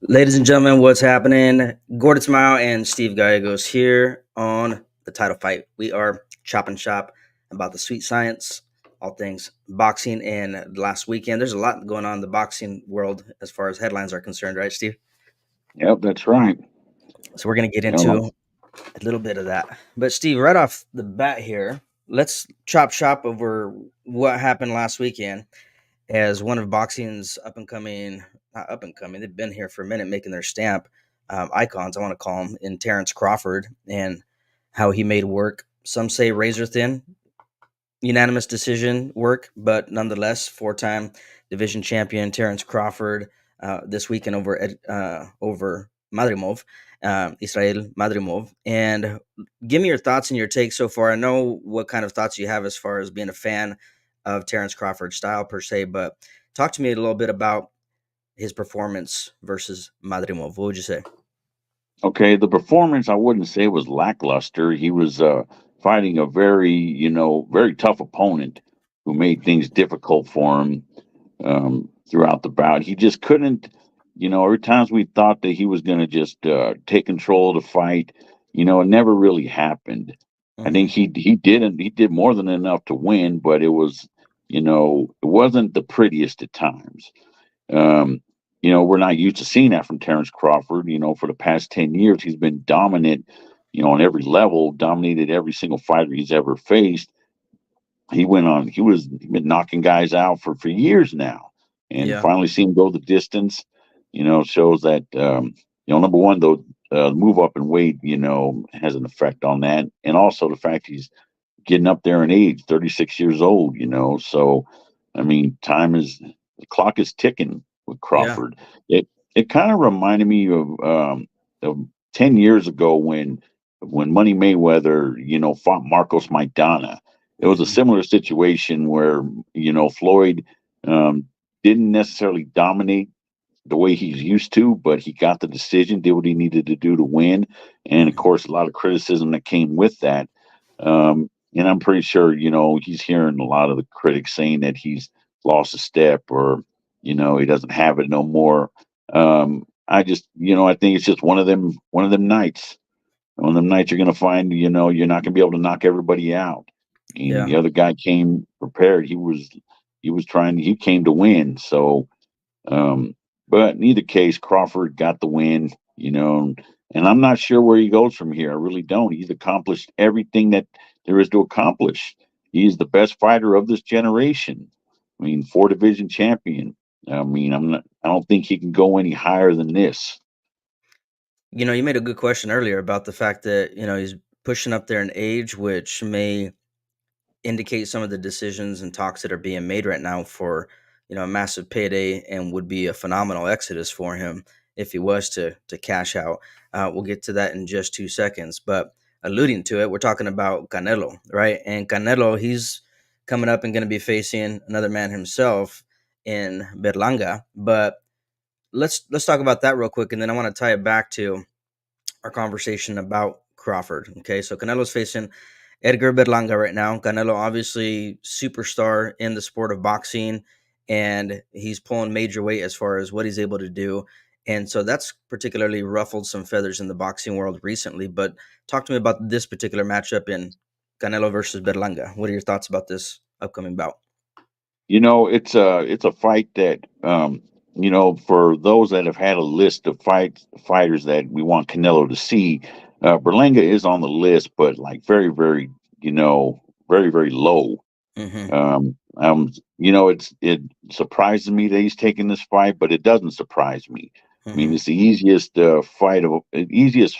Ladies and gentlemen, what's happening? Gordon Smile and Steve Gallegos here on the Title Fight. We are chopping shop about the sweet science, all things boxing. And last weekend, there's a lot going on in the boxing world as far as headlines are concerned, right, Steve? Yep, that's right. So we're going to get You know, into a little bit of that. But Steve, right off the bat here, let's chop shop over what happened last weekend as one of boxing's up and coming, not up and coming, they've been here for a minute making their stamp, icons, I want to call him, in Terence Crawford and how he made work. Some say razor thin, unanimous decision work, but nonetheless, four-time division champion Terence Crawford this weekend over Madrimov, Israil Madrimov. And give me your thoughts and your take so far. I know what kind of thoughts you have as far as being a fan of Terence Crawford's style per se, but talk to me a little bit about his performance versus Madrimov. What would you say? okay, the performance I wouldn't say was lackluster. He was fighting a very tough opponent who made things difficult for him throughout the bout. He just couldn't, every times we thought that he was going to just take control of the fight, it never really happened. I Mm-hmm. think he did more than enough to win, but it wasn't the prettiest at times. Um, we're not used to seeing that from Terence Crawford. For the past 10 years, he's been dominant, on every level, dominated every single fighter he's ever faced. He's been knocking guys out for years now. And Yeah. finally see him go the distance, shows that, number one, though, move up in weight, has an effect on that. And also the fact he's getting up there in age, 36 years old, So, I mean, the clock is ticking with Yeah. Crawford. It kind of reminded me of 10 years ago when Money Mayweather, fought Marcos Maidana. It was a Mm-hmm. similar situation where, Floyd um, didn't necessarily dominate the way he's used to, but he got the decision, did what he needed to do to win. And of Mm-hmm. course, a lot of criticism that came with that. And I'm pretty sure, he's hearing a lot of the critics saying that he's lost a step or, he doesn't have it no more. I think it's just one of them nights. One of them nights you're going to find, you're not going to be able to knock everybody out. And Yeah. the other guy came prepared. He came to win. So, um, but in either case, Crawford got the win, and I'm not sure where he goes from here. I really don't. He's accomplished everything that there is to accomplish. He's the best fighter of this generation. I mean, four division champion. I mean, I don't think he can go any higher than this. You made a good question earlier about the fact that, he's pushing up there in age, which may indicate some of the decisions and talks that are being made right now for, a massive payday and would be a phenomenal exodus for him if he was to cash out. We'll get to that in just 2 seconds. But alluding to it, we're talking about Canelo, right? And Canelo, he's coming up and going to be facing another man himself in Berlanga. But let's talk about that real quick, and then I want to tie it back to our conversation about Crawford. Okay, so Canelo's facing Edgar Berlanga right now. Canelo, obviously, superstar in the sport of boxing, and he's pulling major weight as far as what he's able to do. And so that's particularly ruffled some feathers in the boxing world recently. But talk to me about this particular matchup in Canelo versus Berlanga. What are your thoughts about this upcoming bout? It's a fight that for those that have had a list of fighters that we want Canelo to see, Berlanga is on the list, but like very, very, very, very low. Mm-hmm. It surprises me that he's taking this fight, but it doesn't surprise me. I mean, Mm-hmm. it's the easiest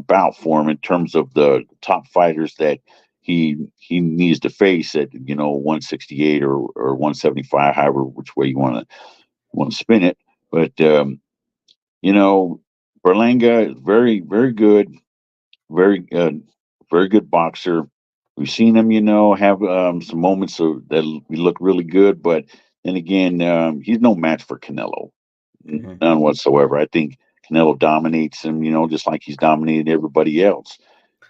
bout for him in terms of the top fighters that he needs to face at 168 or 175, however which way you want to spin it. But you know, Berlanga is very very good, very very good boxer. We've seen him, have some moments that we look really good, but then again, he's no match for Canelo, Mm-hmm. none whatsoever. I think Canelo dominates him, just like he's dominated everybody else.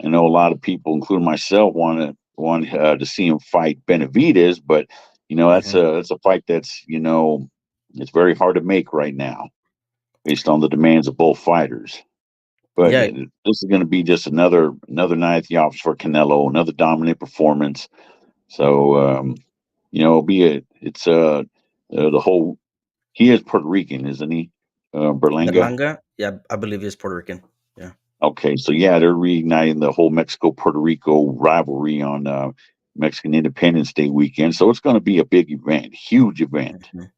I know a lot of people, including myself, want to see him fight Benavidez, but Mm-hmm. that's a fight that's it's very hard to make right now. based on the demands of both fighters. But Yeah, yeah, this is going to be just another night at the office for Canelo, another dominant performance. So it'll be the whole. He is Puerto Rican, isn't he? Berlanga. Berlanga. Yeah, I believe he's Puerto Rican. Yeah. Okay, so yeah, they're reigniting the whole Mexico Puerto Rico rivalry on Mexican Independence Day weekend. So it's going to be a big event, huge event. Mhm.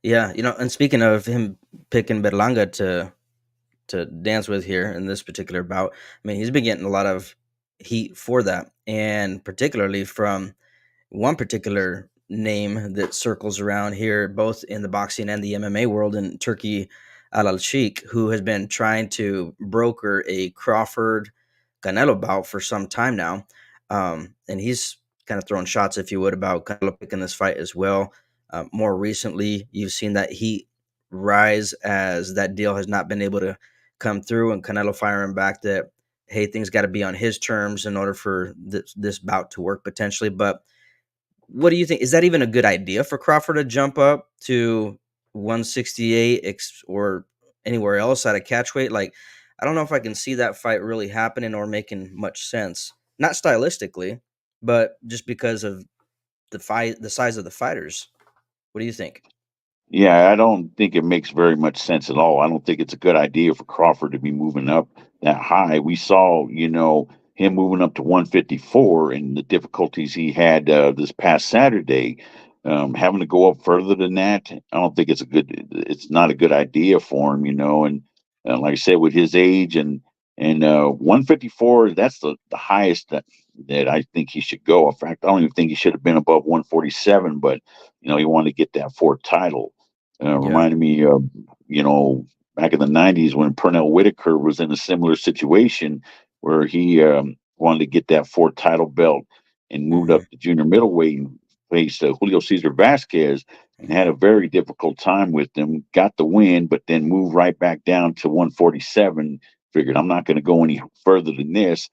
Yeah, and speaking of him picking Berlanga to dance with here in this particular bout, I mean, he's been getting a lot of heat for that, and particularly from one particular name that circles around here, both in the boxing and the MMA world, in Turki Alalshikh, who has been trying to broker a Crawford Canelo bout for some time now. And he's kind of throwing shots, if you would, about Canelo picking this fight as well. More recently, you've seen that heat rise as that deal has not been able to come through, and Canelo firing back that, hey, things got to be on his terms in order for this bout to work potentially. But what do you think? Is that even a good idea for Crawford to jump up to 168 or anywhere else at a catch weight? Like, I don't know if I can see that fight really happening or making much sense. Not stylistically, but just because of the size of the fighters. What do you think? Yeah, I don't think it makes very much sense at all. I don't think it's a good idea for Crawford to be moving up that high. We saw, him moving up to 154 and the difficulties he had this past Saturday. Having to go up further than that, I don't think it's not a good idea for him, And like I said, with his age and 154, that's the highest that I think he should go. In fact, I don't even think he should have been above 147, but he wanted to get that fourth title. Yeah. Reminded me of, back in the 90s when Pernell Whitaker was in a similar situation where he wanted to get that fourth title belt and moved Hmm. up to junior middleweight and faced Julio Cesar Vasquez and had Hmm. a very difficult time with him. Got the win, but then moved right back down to 147. Figured I'm not going to go any further than this.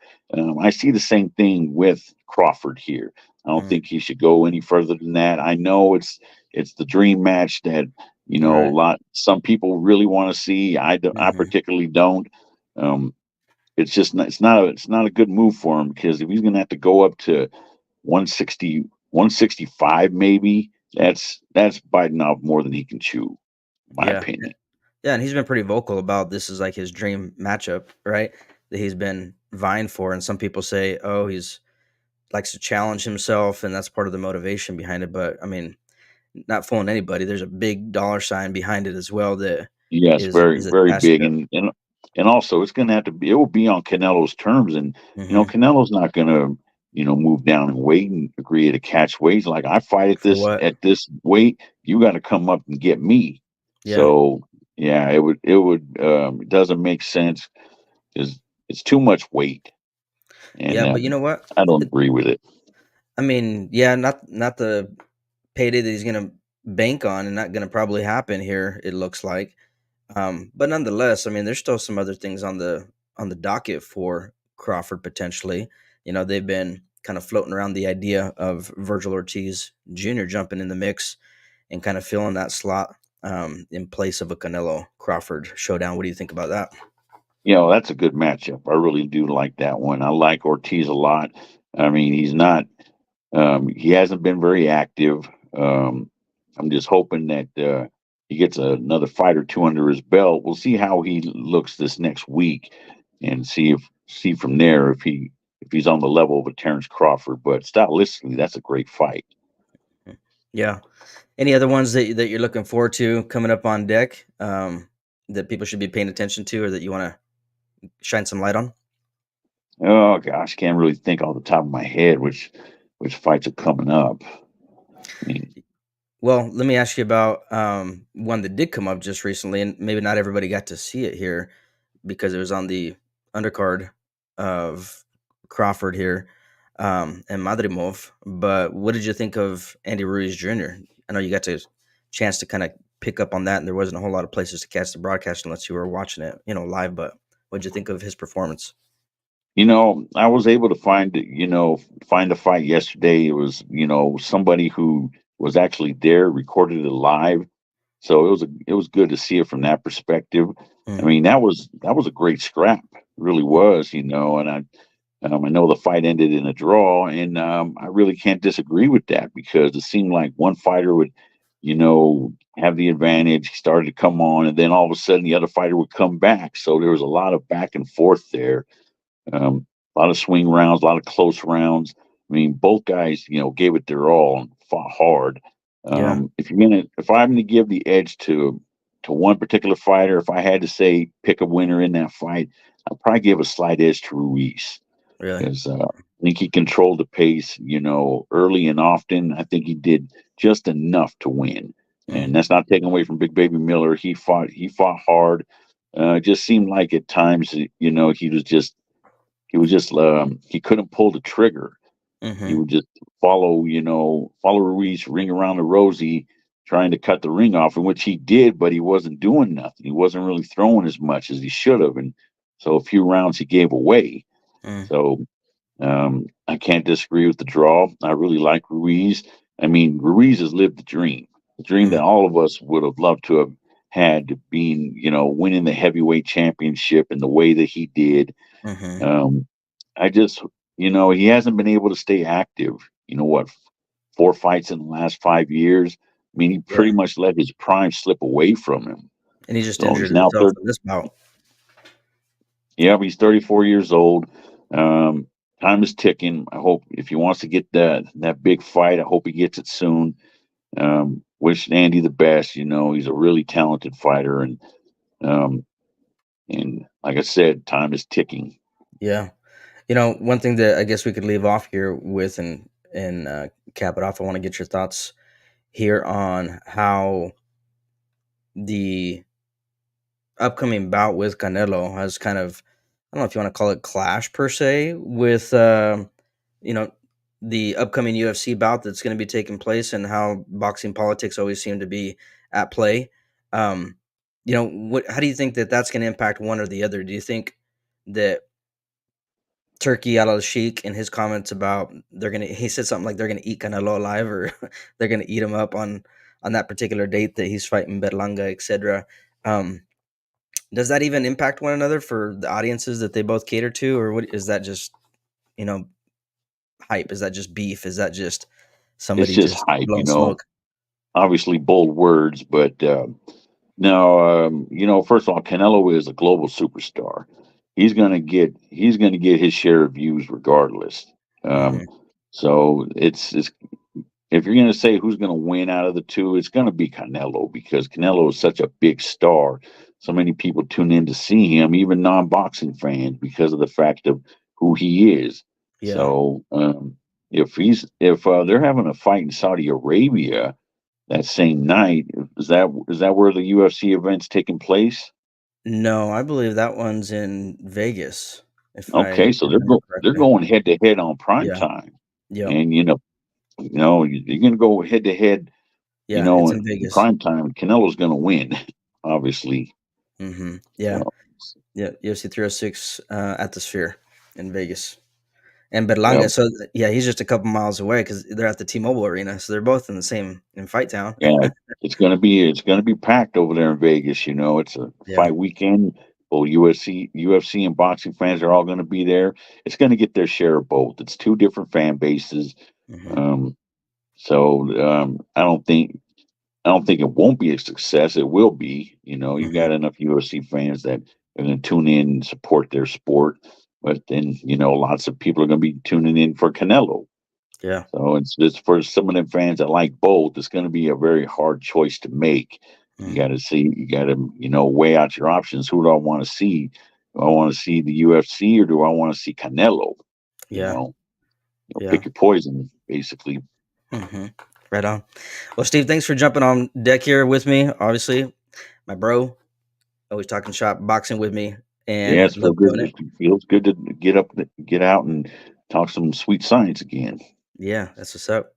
I see the same thing with Crawford here. I don't Hmm. think he should go any further than that. I know it's the dream match that a Right. lot some people really want to see. I Hmm. particularly don't. Um, it's just not, it's not a good move for him because if he's going to have to go up to 160, 165, maybe that's biting off more than he can chew, my Yeah. opinion. Yeah, and he's been pretty vocal about this is like his dream matchup, right? That he's been vying for, and some people say, "Oh, he's likes to challenge himself, and that's part of the motivation behind it." But I mean, not fooling anybody. There's a big dollar sign behind it as well that Yes, very, is very attached big, to it. and also it's going to have to be. It will be on Canelo's terms, and Hmm. Canelo's not going to move down and wait and agree to catch weights. Like I fight For what? at this weight, you got to come up and get me. Yeah, So yeah, it doesn't make sense because it's too much weight, and yeah. But you know what? I don't agree with it. I mean, yeah, not the payday that he's gonna bank on, and not gonna probably happen here. It looks like. But nonetheless, I mean, there's still some other things on the docket for Crawford potentially. They've been kind of floating around the idea of Virgil Ortiz Jr. jumping in the mix and kind of filling that slot in place of a Canelo Crawford showdown. What do you think about that? That's a good matchup. I really do like that one. I like Ortiz a lot. I mean, he hasn't been very active. I'm just hoping that he gets another fight or two under his belt. We'll see how he looks this next week, and see from there if he's on the level of a Terence Crawford. But stylistically, that's a great fight. Mm. Yeah. Any other ones that you're looking forward to coming up on deck that people should be paying attention to, or that you want to shine some light on? Oh gosh, can't really think off the top of my head which fights are coming up. I mean, Well, let me ask you about one that did come up just recently, and maybe not everybody got to see it here because it was on the undercard of Crawford here and Madrimov. But what did you think of Andy Ruiz Jr.? I know you got to chance to kind of pick up on that, and there wasn't a whole lot of places to catch the broadcast unless you were watching it, live. But what did you think of his performance? I was able to find a fight yesterday. It was, somebody who was actually there, recorded it live. So it was good to see it from that perspective. I Mm, mean, that was a great scrap, it really mm, was, and I know the fight ended in a draw, and I really can't disagree with that because it seemed like one fighter would, have the advantage. He started to come on, and then all of a sudden the other fighter would come back. So there was a lot of back and forth there. A lot of swing rounds, a lot of close rounds. I mean, both guys, gave it their all and fought hard. yeah, If I'm gonna give the edge to one particular fighter, if I had to say pick a winner in that fight, I'd probably give a slight edge to Ruiz really. because I think he controlled the pace, early and often. I think he did just enough to win, Mm, and that's not taking away from Big Baby Miller. He fought hard. It just seemed like at times, he couldn't pull the trigger. He mm-hmm, would just follow Ruiz, ring around the rosy, trying to cut the ring off, in which he did, but he wasn't doing nothing. He wasn't really throwing as much as he should have, and so a few rounds he gave away. mm, So I can't disagree with the draw. I really like Ruiz. I mean, Ruiz has lived the dream that mm, all of us would have loved to have had, being, winning the heavyweight championship in the way that he did. mm-hmm, Um, I just, he hasn't been able to stay active. What, 4 fights in the last 5 years? I mean, he yeah. pretty much let his prime slip away from him. And he just So he's injured now himself third. in this bout. Yeah, he's 34 years old. Um, Time is ticking. I hope if he wants to get that big fight, I hope he gets it soon. Wish Andy the best. He's a really talented fighter, um, and like I said, time is ticking. Yeah. One thing that I guess we could leave off here with and cap it off. I want to get your thoughts here on how the upcoming bout with Canelo has kind of, I don't know if you want to call it clash per se with you know the upcoming UFC bout that's going to be taking place and how boxing politics always seem to be at play. Um, what? How do you think that that's going to impact one or the other? Do you think that Turki Alalshikh in his comments about he said something like they're gonna eat Canelo alive or they're gonna eat him up on that particular date that he's fighting Berlanga, etc. Um, does that even impact one another for the audiences that they both cater to, or what is that just you know hype? Is that just beef? Is that just It's somebody just just hype, blowing smoke? obviously bold words, but no, first of all, Canelo is a global superstar. He's gonna get his share of views regardless. Um, Hmm. so it's if you're gonna say who's gonna win out of the two, it's gonna be Canelo because Canelo is such a big star. So many people tune in to see him, even non-boxing fans, because of the fact of who he is. Yeah. So if they're having a fight in Saudi Arabia that same night. Is that where the UFC event's taking place? No, I believe that one's in Vegas, if I Okay, so remember they're correctly. going head to head on prime Yeah. time, Yep. and you're going to go head to head, Yeah. It's in in Vegas. prime time. Canelo's going to win, obviously. Yeah. So, Yeah, UFC 306 at the Sphere in Vegas. And yeah, Berlanga, so yeah, he's just a couple miles away because they're at the T-Mobile Arena, so they're both in the same in Fight Town. yeah, it's gonna be packed over there in Vegas. It's a Yeah. fight weekend. Both UFC and boxing fans are all going to be there. It's going to get their share of both. It's two different fan bases. Hmm. Um, so I don't think it won't be a success. It will be. You've Hmm. got enough UFC fans that are going to tune in and support their sport. But then, lots of people are going to be tuning in for Canelo. Yeah. So it's just for some of them fans that like both, it's going to be a very hard choice to make. Mm. You got to, weigh out your options. Who do I want to see? Do I want to see the UFC or do I want to see Canelo? You Yeah. know, Yeah. Pick your poison, basically. Hmm. Right on. Well, Steve, thanks for jumping on deck here with me. Obviously, my bro, always talking shop, boxing with me, Yeah, and it's feel love good. doing it. It feels good to get out and talk some sweet science again. Yeah, that's what's up.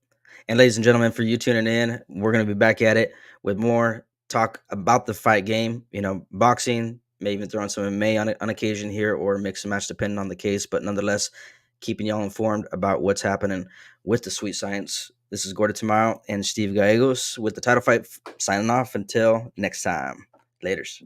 And ladies and gentlemen, for you tuning in, we're going to be back at it with more talk about the fight game, boxing, maybe even throwing some MMA on occasion here or mix and match depending on the case. But nonetheless, keeping y'all informed about what's happening with the sweet science This is Gordo Tamaro and Steve Gallegos with the Title Fight signing off until next time. Laters.